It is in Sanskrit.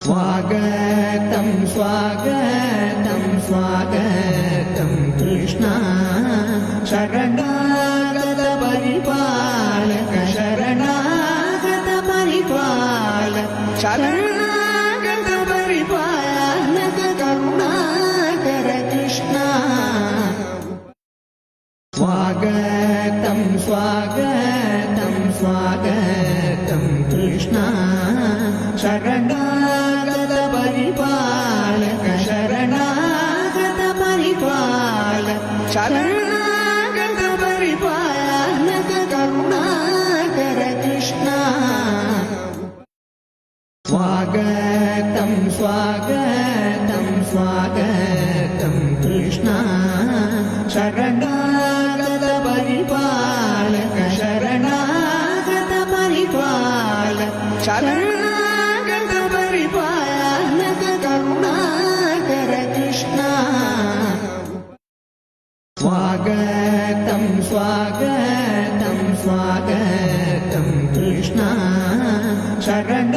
स्वागतं स्वागतं स्वागतं कृष्णा शरणागत परिपालक शरणागत परिपालक शरणागत परिपालक करुणाकर कृष्णा स्वागतं स्वागतं स्वागतं कृष्णा शरणागत परिपालक शरणागत परिपालक शरणागत परिपालक करुणाकर कृष्णा स्वागतं स्वागतं स्वागतं कृष्णा शरणागत परिपालक शरणागत परिपालक शरणागत परिपालक करुणाकर कृष्णा स्वागतं स्वागतं स्वागतं कृष्णा शरण